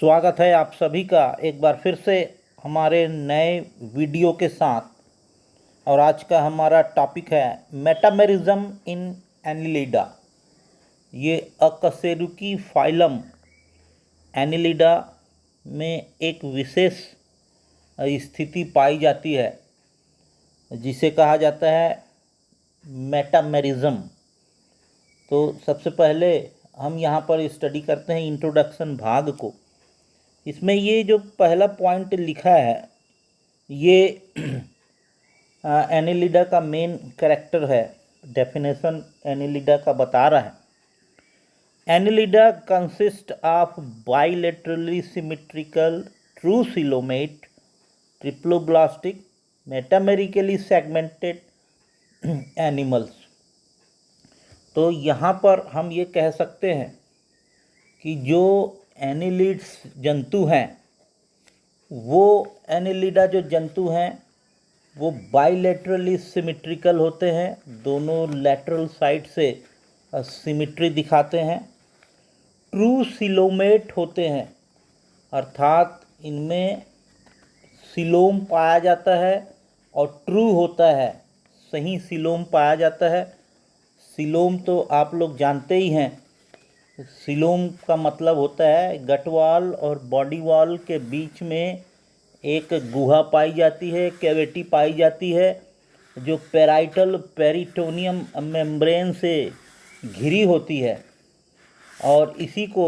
स्वागत है आप सभी का एक बार फिर से हमारे नए वीडियो के साथ। और आज का हमारा टॉपिक है मेटामेरिज्म इन एनिलिडा। ये अकशेरुकी फाइलम एनिलिडा में एक विशेष स्थिति पाई जाती है जिसे कहा जाता है मेटामेरिज्म। तो सबसे पहले हम यहाँ पर स्टडी करते हैं इंट्रोडक्शन भाग को। इसमें ये जो पहला पॉइंट लिखा है ये एनिलिडा का मेन कैरेक्टर है। डेफिनेशन एनिलिडा का बता रहा है। Annelida consist of bilaterally symmetrical true coelomate triploblastic metamerically segmented animals. तो यहाँ पर हम ये कह सकते हैं कि जो एनिलिड्स जंतु हैं वो एनिलिडा जो जंतु हैं वो बाइलेटरली सिमेट्रिकल होते हैं, दोनों लेटरल साइड से सिमेट्री दिखाते हैं। ट्रू सिलोमेट होते हैं अर्थात इनमें सिलोम पाया जाता है और ट्रू होता है, सही सिलोम पाया जाता है। सिलोम तो आप लोग जानते ही हैं, सिलोम का मतलब होता है गट वॉल और बॉडी वॉल के बीच में एक गुहा पाई जाती है, कैविटी पाई जाती है जो पेराइटल पेरिटोनियम मेम्ब्रेन से घिरी होती है और इसी को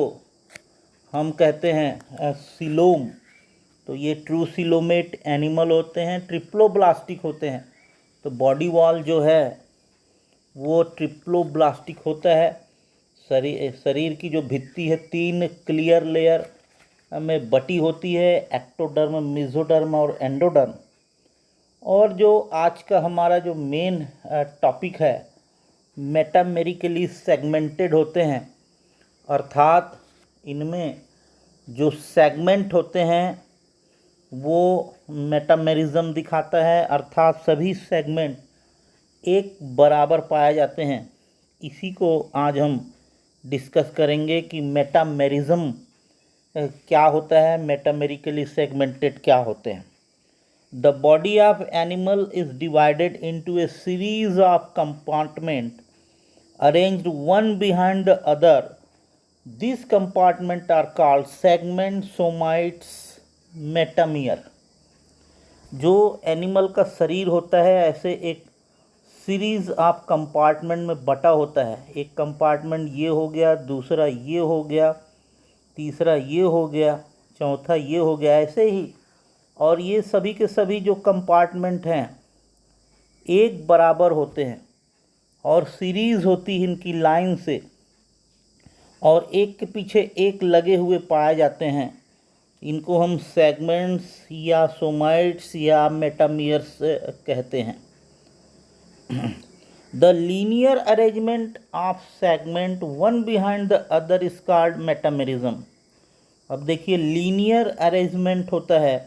हम कहते हैं सिलोम। तो ये ट्रू सिलोमेट एनिमल होते हैं, ट्रिप्लोब्लास्टिक होते हैं। तो बॉडी वॉल जो है वो ट्रिप्लोब्लास्टिक होता है। शरीर की जो भित्ति है 3 क्लियर लेयर में बटी होती है, एक्टोडर्म, मेसोडर्म और एंडोडर्म। और जो आज का हमारा जो मेन टॉपिक है मेटामेरिकली सेगमेंटेड होते हैं अर्थात इनमें जो सेगमेंट होते हैं वो मेटामेरिज्म दिखाता है, अर्थात सभी सेगमेंट एक बराबर पाए जाते हैं। इसी को आज हम डिस्कस करेंगे कि मेटामेरिज्म क्या होता है, मेटामेरिकली सेगमेंटेड क्या होते हैं। The body of animal is divided into a series of compartment arranged one behind the other. This compartment are called segment, somites, metamere. जो एनिमल का शरीर होता है ऐसे एक सीरीज़ ऑफ कंपार्टमेंट में बटा होता है। एक कंपार्टमेंट ये हो गया, दूसरा ये हो गया, तीसरा ये हो गया, चौथा ये हो गया, ऐसे ही। और ये सभी के सभी जो कंपार्टमेंट हैं एक बराबर होते हैं और सीरीज़ होती है इनकी लाइन से और एक के पीछे एक लगे हुए पाए जाते हैं। इनको हम सेगमेंट्स या सोमाइट्स या मेटामियर्स कहते हैं। The linear arrangement of segment one behind the other is called metamerism। अब देखिए लीनियर अरेंजमेंट होता है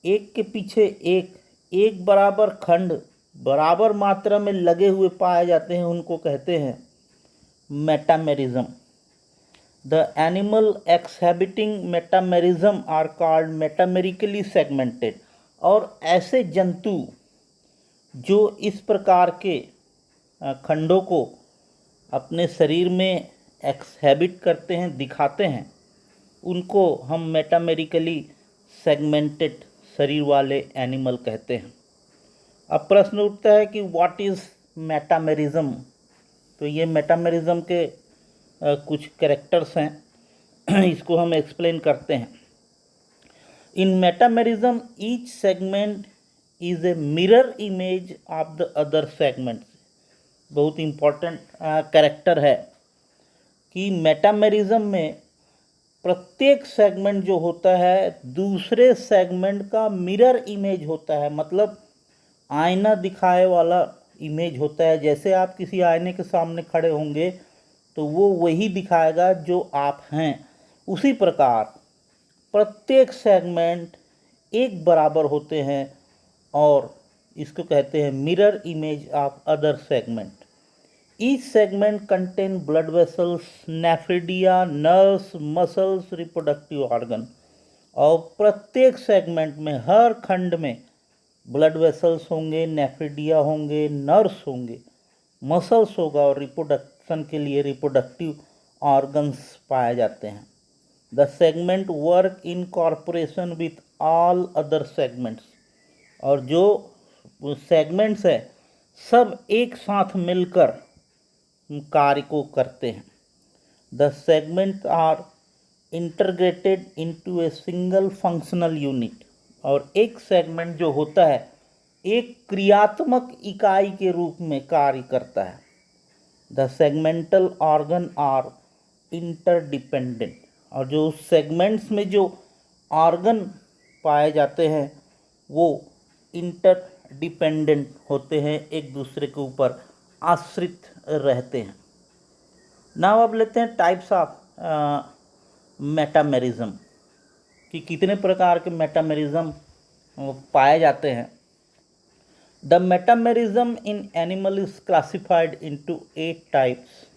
एक के पीछे एक बराबर खंड बराबर मात्रा में लगे हुए पाए जाते हैं, उनको कहते हैं metamerism. The animal exhibiting metamerism are called metamerically segmented. और ऐसे जंतु जो इस प्रकार के खंडों को अपने शरीर में एक्सहिबिट करते हैं, दिखाते हैं, उनको हम मेटामेरिकली सेगमेंटेड शरीर वाले एनिमल कहते हैं। अब प्रश्न उठता है कि व्हाट इज़ मेटामेरिज्म। तो ये मेटामेरिज्म के कुछ कैरेक्टर्स हैं इसको हम एक्सप्लेन करते हैं। In metamerism each segment is a mirror image of the other segments. बहुत इम्पॉर्टेंट कैरेक्टर है कि मेटामेरिज्म में प्रत्येक सेगमेंट जो होता है दूसरे सेगमेंट का मिरर इमेज होता है, मतलब आईना दिखाए वाला इमेज होता है। जैसे आप किसी आईने के सामने खड़े होंगे तो वो वही दिखाएगा जो आप हैं। उसी प्रकार प्रत्येक सेगमेंट एक बराबर होते हैं और इसको कहते हैं mirror image of other segment. Each segment contain blood vessels, nephridia, nerves, muscles, reproductive organ. और प्रत्येक सेगमेंट में, हर खंड में ब्लड वेसल्स होंगे, नेफ्रिडिया होंगे, नर्व्स होंगे, मसल्स होगा और रिप्रोडक्शन के लिए रिप्रोडक्टिव ऑर्गन्स पाए जाते हैं। The segment work in corporation with all other segments. और जो सेगमेंट्स है सब एक साथ मिलकर कार्य को करते हैं। The segment are integrated into a single functional unit. और एक सेगमेंट जो होता है एक क्रियात्मक इकाई के रूप में कार्य करता है। The segmental organ are interdependent. और जो सेगमेंट्स में जो ऑर्गन पाए जाते हैं वो इंटरडिपेंडेंट होते हैं, एक दूसरे के ऊपर आश्रित रहते हैं। नाउ अब लेते हैं टाइप्स ऑफ मेटामेरिज्म, कि कितने प्रकार के मेटामेरिज्म पाए जाते हैं। The metamerism in animal is classified into 8 types.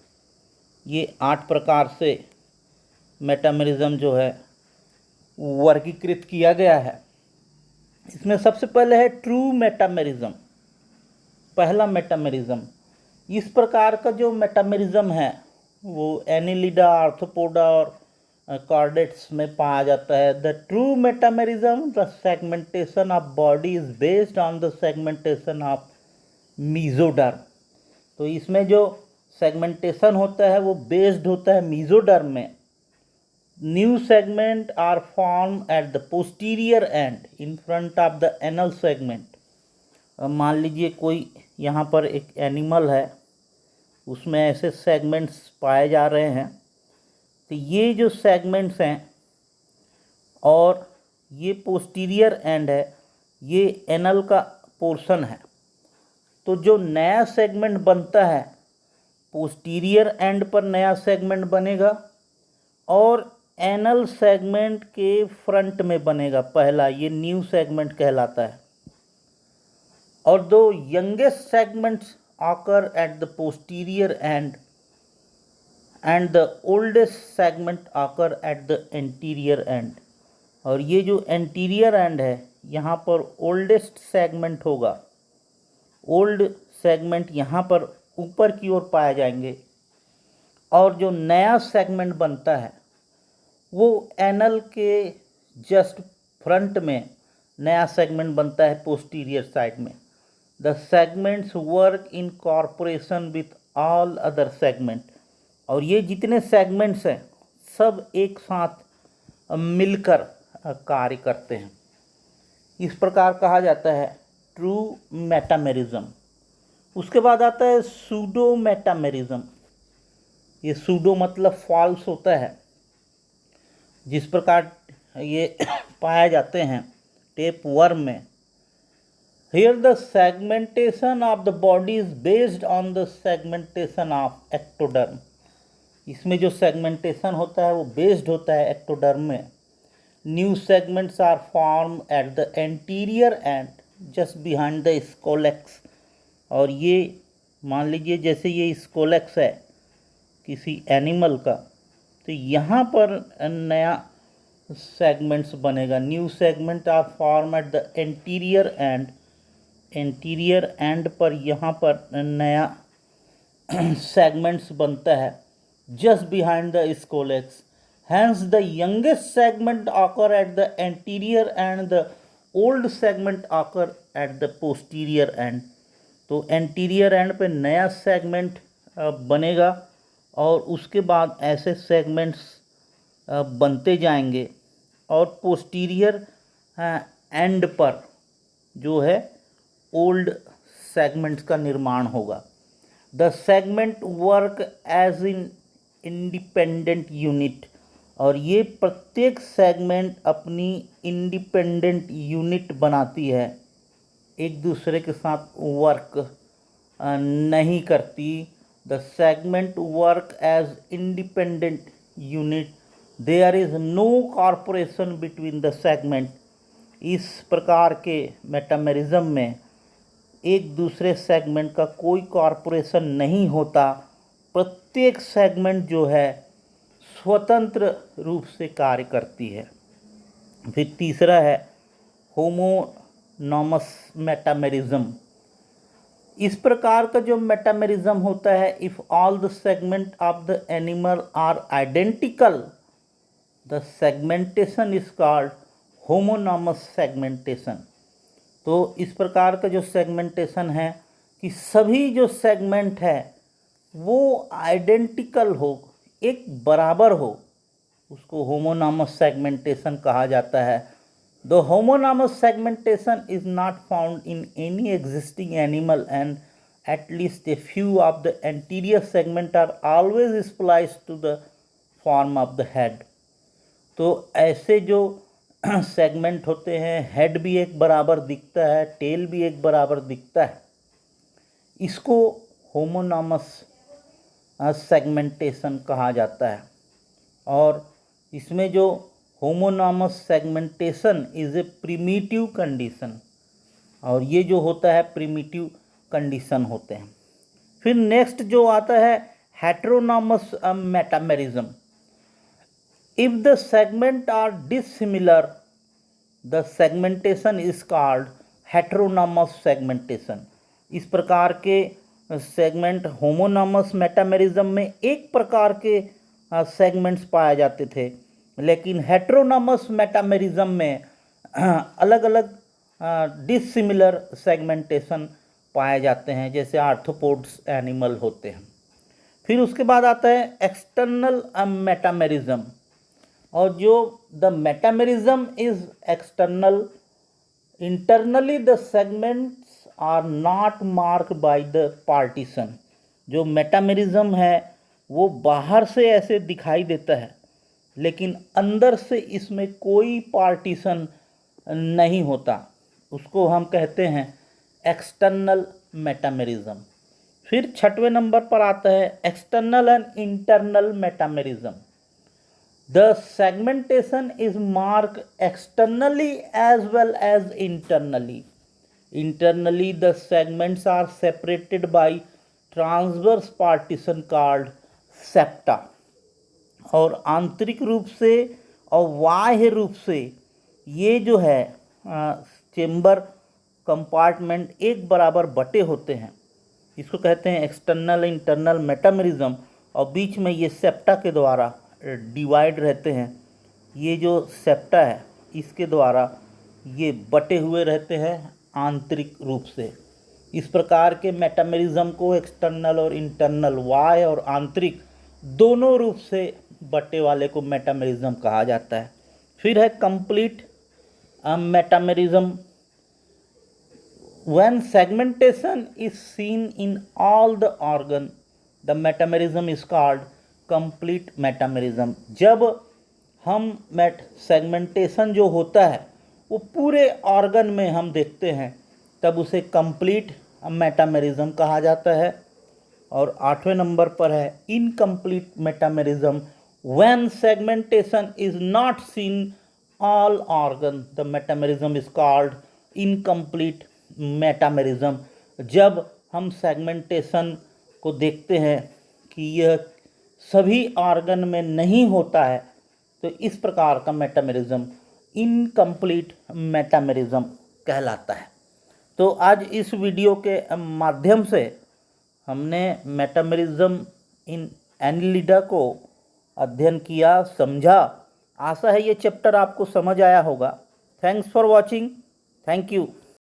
ये 8 प्रकार से मेटामेरिज्म जो है वर्गीकृत किया गया है। इसमें सबसे पहले है ट्रू मेटामेरिज्म, पहला मेटामेरिज्म। इस प्रकार का जो मेटामेरिज्म है वो एनिलिडा, आर्थ्रोपोडा और कॉर्डेट्स में पाया जाता है। The true metamerism, the segmentation of body is based on the segmentation of mesoderm. तो इसमें जो सेगमेंटेशन होता है वो बेस्ड होता है मीजोडर्म में। New segment are form at the posterior end in front of the anal segment. मान लीजिए कोई यहाँ पर एक एनिमल है, उसमें ऐसे सेगमेंट्स पाए जा रहे हैं। तो ये जो सेगमेंट्स हैं और ये पोस्टीरियर एंड है, ये एनल का पोर्शन है। तो जो नया सेगमेंट बनता है पोस्टीरियर एंड पर नया सेगमेंट बनेगा और एनल सेगमेंट के फ्रंट में बनेगा पहला, ये न्यू सेगमेंट कहलाता है। और दो youngest segments occur at the posterior and and the oldest segment occur at the anterior and. और ये जो एंटीरियर एंड है यहाँ पर ओल्डेस्ट सेगमेंट होगा। ओल्ड सेगमेंट यहाँ पर ऊपर की ओर पाए जाएंगे और जो नया सेगमेंट बनता है वो एनल के जस्ट फ्रंट में नया सेगमेंट बनता है पोस्टीरियर साइड में। The segments work in corporation with all other segment. और ये जितने सेगमेंट्स हैं सब एक साथ मिलकर कार्य करते हैं। इस प्रकार कहा जाता है ट्रू मेटामेरिज्म। उसके बाद आता है सूडो मेटामेरिज्म। ये सूडो मतलब फॉल्स होता है। जिस प्रकार ये पाया जाते हैं टेप वर्म में। Here the segmentation of the body is based on the segmentation of ectoderm. इसमें जो सेगमेंटेशन होता है वो बेस्ड होता है एक्टोडर्म में। New segments are form at the anterior end just behind the scolex. और ये मान लीजिए जैसे ये स्कोलेक्स है किसी एनिमल का, तो यहाँ पर नया सेगमेंट्स बनेगा। New segment are form at the anterior end, anterior end पर यहाँ पर नया सेगमेंट्स बनता है just behind the scolex. Hence the youngest segment occur at the anterior end the old segment occur at the posterior end. तो anterior end पे नया segment बनेगा और उसके बाद ऐसे सेगमेंट्स बनते जाएंगे और पोस्टीरियर एंड पर जो है ओल्ड सेगमेंट्स का निर्माण होगा। The segment work as in independent unit. और ये प्रत्येक सेगमेंट अपनी इंडिपेंडेंट यूनिट बनाती है, एक दूसरे के साथ वर्क नहीं करती। The segment work as independent unit, there is no corporation between the segment. इस प्रकार के मेटामेरिज्म में एक दूसरे सेगमेंट का कोई कॉरपोरेशन नहीं होता, प्रत्येक सेगमेंट जो है स्वतंत्र रूप से कार्य करती है। फिर तीसरा है होमोनॉमस मेटामेरिज्म। इस प्रकार का जो मेटामेरिज्म होता है, if all the segment of the animal are identical the segmentation is called homonomous segmentation. तो इस प्रकार का जो सेगमेंटेशन है कि सभी जो सेगमेंट है वो आइडेंटिकल हो, एक बराबर हो, उसको होमोनॉमस सेगमेंटेशन कहा जाता है। The homonomous segmentation is not found in any existing animal and at least a few of the anterior segment are always spliced to the form of the head। तो ऐसे जो सेगमेंट होते हैं, हेड भी एक बराबर दिखता है, टेल भी एक बराबर दिखता है, इसको होमोनॉमस सेगमेंटेशन कहा जाता है। और इसमें जो homonomous segmentation is a primitive condition, और ये जो होता है प्रिमिटिव कंडीशन होते हैं। फिर नेक्स्ट जो आता है heteronomous metamerism. If the segment are dissimilar the segmentation is called heteronomous segmentation. इस प्रकार के सेगमेंट होमोनॉमस मेटामेरिज्म में एक प्रकार के सेगमेंट्स पाए जाते थे, लेकिन हेटेरोनॉमस मेटामेरिज्म में अलग अलग डिसिमिलर सेगमेंटेशन पाए जाते हैं, जैसे आर्थ्रोपोड्स एनिमल होते हैं। फिर उसके बाद आता है एक्सटर्नल मेटामेरिज्म। और जो the metamerism is external, internally the segments are not marked by the partition. जो मेटामेरिज्म है वो बाहर से ऐसे दिखाई देता है, लेकिन अंदर से इसमें कोई पार्टीशन नहीं होता, उसको हम कहते हैं एक्सटर्नल मेटामेरिज्म। फिर छठवें नंबर पर आता है external and internal metamerism. The segmentation is mark externally as well as internally. Internally the segments are separated by transverse partition called septa. और आंतरिक रूप से और बाह्य रूप से ये जो है चेम्बर कंपार्टमेंट एक बराबर बटे होते हैं, इसको कहते हैं एक्सटर्नल इंटरनल मेटामेरिज्म। और बीच में ये सेप्टा के द्वारा डिवाइड रहते हैं। ये जो सेप्टा है इसके द्वारा ये बटे हुए रहते हैं आंतरिक रूप से। इस प्रकार के मेटामेरिज्म को एक्सटर्नल और इंटरनल, बाह्य और आंतरिक दोनों रूप से बटे वाले को मेटामेरिज्म कहा जाता है। फिर है complete metamerism. When segmentation is seen in all the organ, the metamerism is called complete metamerism। जब हम सेगमेंटेशन जो होता है वो पूरे ऑर्गन में हम देखते हैं, तब उसे कंप्लीट मेटामेरिज्म कहा जाता है। और आठवें नंबर पर है incomplete metamerism. When segmentation is not seen all organ, the metamerism is called incomplete metamerism. जब हम सेगमेंटेशन को देखते हैं कि यह सभी ऑर्गन में नहीं होता है, तो इस प्रकार का मेटामेरिज्म इनकम्प्लीट मेटामेरिज्म कहलाता है। तो आज इस वीडियो के माध्यम से हमने मेटामेरिज्म इन एनिलिडा को अध्ययन किया, समझा। आशा है ये चैप्टर आपको समझ आया होगा। Thanks for watching. Thank you.